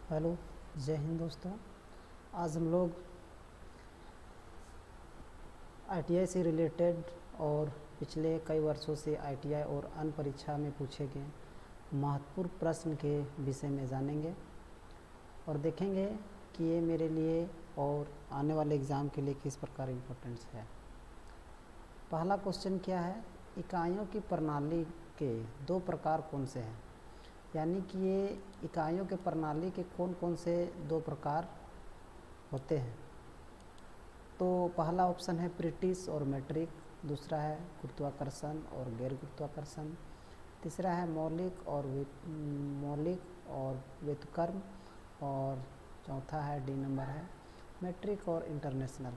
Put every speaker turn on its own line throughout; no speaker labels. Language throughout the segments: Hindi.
हेलो, जय हिंद दोस्तों। आज हम लोग आईटीआई से रिलेटेड और पिछले कई वर्षों से आईटीआई और अन्य परीक्षा में पूछे गए महत्वपूर्ण प्रश्न के विषय में जानेंगे और देखेंगे कि ये मेरे लिए और आने वाले एग्ज़ाम के लिए किस प्रकार इम्पोर्टेंस है। पहला क्वेश्चन क्या है, इकाइयों की प्रणाली के दो प्रकार कौन से हैं, यानी कि ये इकाइयों के प्रणाली के कौन कौन से दो प्रकार होते हैं। तो पहला ऑप्शन है ब्रिटिश और मैट्रिक, दूसरा है गुरुत्वाकर्षण और गैर गुरुत्वाकर्षण, तीसरा है मौलिक और व्युत्क्रम, और चौथा है डी नंबर है मैट्रिक और इंटरनेशनल।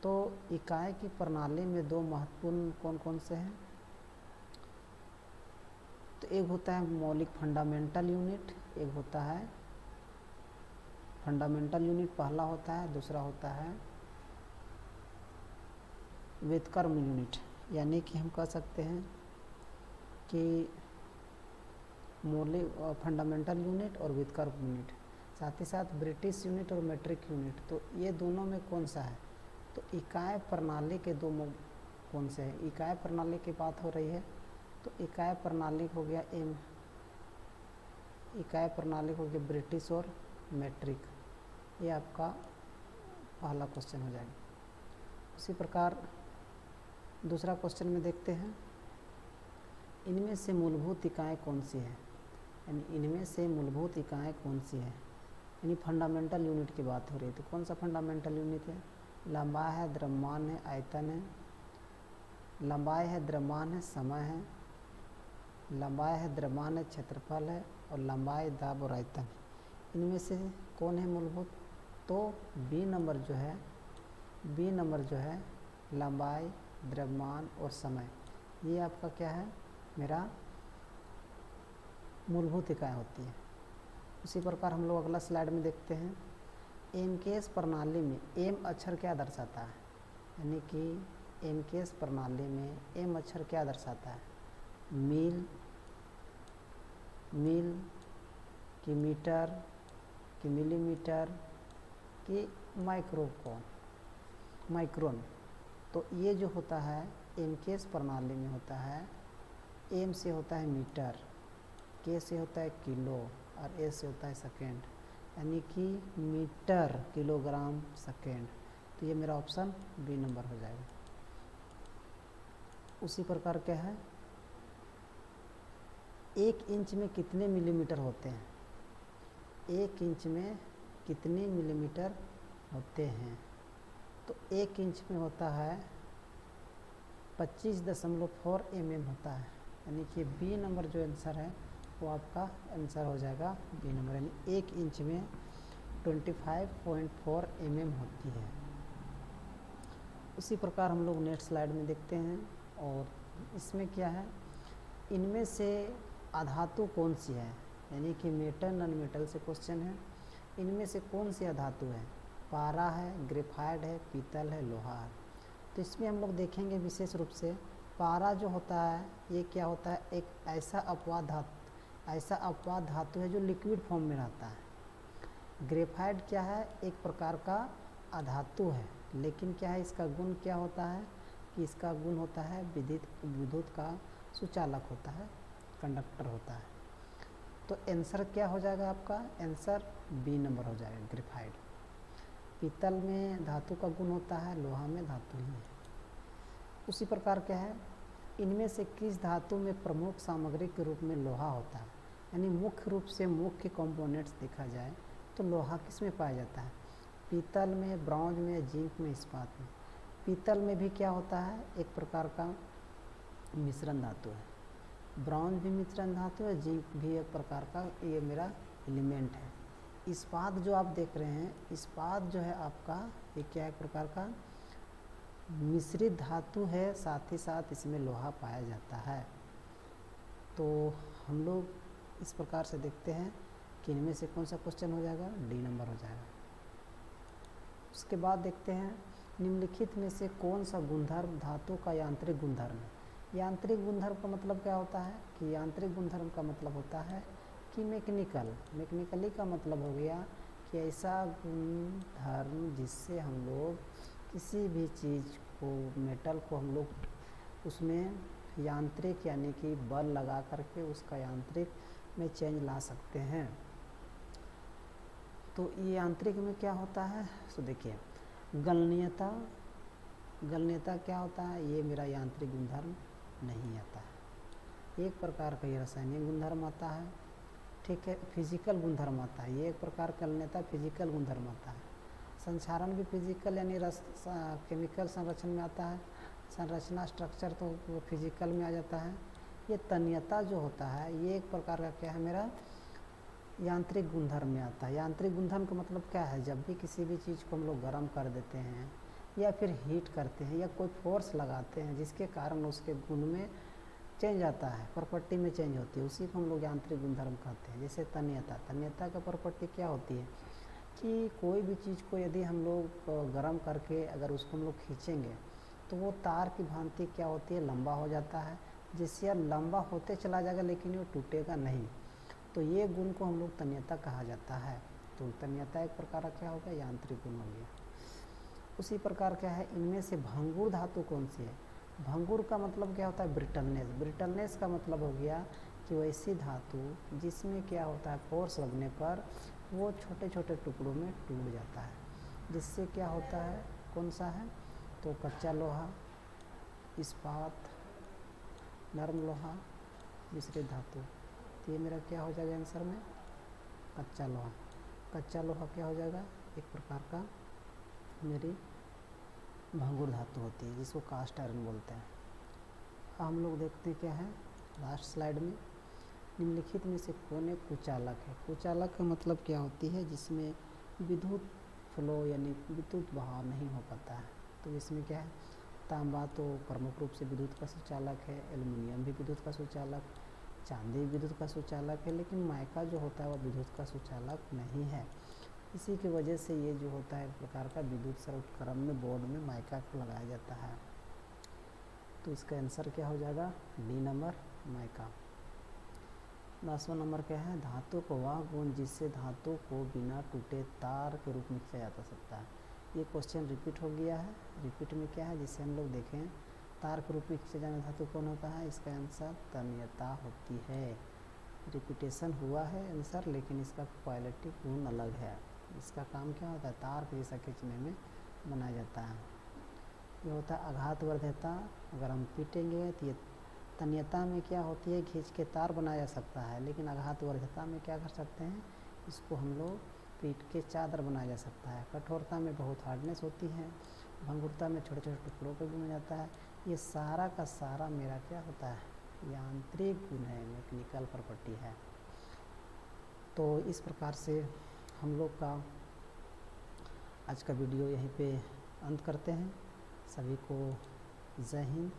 तो इकाई की प्रणाली में दो महत्वपूर्ण कौन कौन से हैं, तो एक होता है मौलिक फंडामेंटल यूनिट, एक होता है फंडामेंटल यूनिट पहला होता है, दूसरा होता है व्युत्क्रम यूनिट। यानी कि हम कह सकते हैं कि मौलिक फंडामेंटल यूनिट और व्युत्क्रम यूनिट, साथ ही साथ ब्रिटिश यूनिट और मैट्रिक यूनिट। तो ये दोनों में कौन सा है, तो इकाई प्रणाली के दो कौन से हैं। इकाई प्रणाली की बात हो रही है तो इकाई प्रणाली हो गया इकाई प्रणाली हो गया ब्रिटिश और मैट्रिक। ये आपका पहला क्वेश्चन हो जाएगा। उसी प्रकार दूसरा क्वेश्चन में देखते हैं, इनमें से मूलभूत इकाई कौन सी है, यानी इनमें से मूलभूत इकाई कौन सी है, यानी फंडामेंटल यूनिट की बात हो रही है। तो कौन सा फंडामेंटल यूनिट है, लंबाई है, द्रव्यमान है, आयतन है। लंबाई है, द्रव्यमान है, समय है। लंबाई है, द्रव्यमान है, क्षेत्रफल है, और लंबाई, दाब और आयतन है। इनमें से कौन है मूलभूत, तो बी नंबर जो है लंबाई, द्रव्यमान और समय, ये आपका क्या है, मेरा मूलभूत इकाई होती है। उसी प्रकार हम लोग अगला स्लाइड में देखते हैं, एम के एस प्रणाली में एम अक्षर क्या दर्शाता है, यानी कि एम के एस प्रणाली में एम अक्षर क्या दर्शाता है, मील कि मीटर कि मिलीमीटर कि माइक्रोन। तो ये जो होता है एम के एस प्रणाली में होता है, एम से होता है मीटर, के से होता है किलो और ए से होता है सेकेंड, यानी कि मीटर किलोग्राम सेकेंड। तो ये मेरा ऑप्शन बी नंबर हो जाएगा। उसी प्रकार क्या है, एक इंच में कितने मिलीमीटर होते हैं, एक इंच में कितने मिलीमीटर होते हैं, तो एक इंच में होता है 25.4 mm होता है, यानी कि बी नंबर जो आंसर है वो आपका आंसर हो जाएगा बी नंबर, यानी एक इंच में 25.4 mm होती है। उसी प्रकार हम लोग नेक्स्ट स्लाइड में देखते हैं, और इसमें क्या है, इनमें से अधातु कौन सी है, यानी कि मेटल नॉन मेटल से क्वेश्चन है। इनमें से कौन सी अधातु है, पारा है, ग्रेफाइट है, पीतल है, लोहा है। तो इसमें हम लोग देखेंगे विशेष रूप से पारा जो होता है ये क्या होता है, एक ऐसा अपवाद धातु है जो लिक्विड फॉर्म में रहता है। ग्रेफाइट क्या है, एक प्रकार का अधातु है, लेकिन क्या है, इसका गुण क्या होता है कि इसका गुण होता है विद्युत का सुचालक होता है, कंडक्टर होता है। तो आंसर क्या हो जाएगा आपका, आंसर बी नंबर हो जाएगा ग्रेफाइट। पीतल में धातु का गुण होता है, लोहा में धातु ही है। उसी प्रकार क्या है, इनमें से किस धातु में प्रमुख सामग्री के रूप में लोहा होता है, यानी मुख्य रूप से मुख्य कंपोनेंट्स देखा जाए तो लोहा किस में पाया जाता है, पीतल में, ब्रॉन्ज में, जिंक में, इस्पात में। पीतल में भी क्या होता है, एक प्रकार का मिश्रण धातु है, ब्रॉन्ज भी मिश्रण धातु है, जिंक भी एक प्रकार का ये मेरा एलिमेंट है। इस्पात जो आप देख रहे हैं, इस्पात जो है आपका ये क्या एक प्रकार का मिश्रित धातु है, साथ ही साथ इसमें लोहा पाया जाता है। तो हम लोग इस प्रकार से देखते हैं कि इनमें से कौन सा क्वेश्चन हो जाएगा, डी नंबर हो जाएगा। उसके बाद देखते हैं, निम्नलिखित में से कौन सा गुणधर्म धातु का यांत्रिक गुणधर्म है। यांत्रिक गुणधर्म का मतलब क्या होता है कि यांत्रिक गुणधर्म का मतलब होता है कि मैकेनिकली का मतलब हो गया कि ऐसा गुण धर्म जिससे हम लोग किसी भी चीज़ को, मेटल को हम लोग उसमें यांत्रिक यानी कि बल लगा करके उसका यांत्रिक में चेंज ला सकते हैं। तो ये यांत्रिक में क्या होता है, तो देखिए गलनीयता क्या होता है, ये मेरा यांत्रिक गुणधर्म नहीं आता है। एक प्रकार का ये रासायनिक गुणधर्म आता है, ठीक है, फिजिकल गुणधर्म आता है। ये एक प्रकार का गलनीयता फिजिकल गुणधर्म आता है। संक्षारण भी फिजिकल यानी केमिकल संरचना में आता है, संरचना स्ट्रक्चर तो वो फिजिकल में आ जाता है। ये तन्यता जो होता है ये एक प्रकार का क्या है, मेरा यांत्रिक गुणधर्म में आता है। यांत्रिक गुणधर्म का मतलब क्या है, जब भी किसी भी चीज़ को हम लोग गर्म कर देते हैं या फिर हीट करते हैं या कोई फोर्स लगाते हैं जिसके कारण उसके गुण में चेंज आता है, प्रॉपर्टी में चेंज होती है, उसी को हम लोग यांत्रिक गुणधर्म कहते हैं। जैसे तन्यता का प्रॉपर्टी क्या होती है कि कोई भी चीज़ को यदि हम लोग गर्म करके अगर उसको हम लोग खींचेंगे तो वो तार की भांति क्या होती है, लंबा हो जाता है, जिससे लंबा होते चला जाएगा लेकिन वो टूटेगा नहीं। तो ये गुण को हम लोग तन्यता कहा जाता है। तो तन्यता एक प्रकार का क्या हो गया, यांत्रिक गुण हो गया। उसी प्रकार क्या है, इनमें से भंगुर धातु कौन सी है। भंगुर का मतलब क्या होता है, ब्रिटलनेस का मतलब हो गया कि वैसी धातु जिसमें क्या होता है, फोर्स लगने पर वो छोटे छोटे टुकड़ों में टूट जाता है, जिससे क्या होता है, कौन सा है, तो कच्चा लोहा, इस्पात, नरम लोहा, मिश्रित धातु। तो ये मेरा क्या हो जाएगा आंसर में, कच्चा लोहा। कच्चा लोहा क्या हो जाएगा, एक प्रकार का मेरी भंगुर धातु होती है जिसको कास्ट आयरन बोलते हैं। हम लोग देखते हैं क्या है लास्ट स्लाइड में, निम्नलिखित में से कौन एक कुचालक है। कुचालक का मतलब क्या होती है, जिसमें विद्युत फ्लो यानी विद्युत बहाव नहीं हो पाता है। तो इसमें क्या है, तांबा तो प्रमुख रूप से विद्युत का सुचालक है, एल्युमिनियम भी विद्युत का सुचालक, चांदी विद्युत का सुचालक है, लेकिन माइका जो होता है वह विद्युत का सुचालक नहीं है। इसी की वजह से ये जो होता है एक प्रकार का विद्युत सर उपकरण में बोर्ड में माइका को लगाया जाता है। तो इसका आंसर क्या हो जाएगा, डी नंबर, माइका। 10वां नंबर क्या है, धातु को वह गुण जिससे धातु को बिना टूटे तार के रूप में खींचा जा सकता है। ये क्वेश्चन रिपीट हो गया है। रिपीट में क्या है, जिससे हम लोग देखें तार के रूप में खींचा जाना धातु कौन होता है, इसका आंसर तन्यता होती है। रिपीटेशन हुआ है आंसर, लेकिन इसका क्वालिटी गुण अलग है। इसका काम क्या होता है, तार के जैसा खींचने में बनाया जाता है। ये होता है आघातवर्ध्यता। अगर हम पीटेंगे तो ये तन्यता में क्या होती है, खींच के तार बनाया जा सकता है, लेकिन आघातवर्ध्यता में क्या कर सकते हैं, इसको हम लोग पीट के चादर बनाया जा सकता है। कठोरता में बहुत हार्डनेस होती है, भंगुरता में छोटे छोटे टुकड़ों पर बुना जाता है। ये सारा का सारा मेरा क्या होता है, यांत्रिक गुण है, मैकेनिकल प्रॉपर्टी है। तो इस प्रकार से हम लोग का आज का वीडियो यहीं पे अंत करते हैं। सभी को जय हिंद।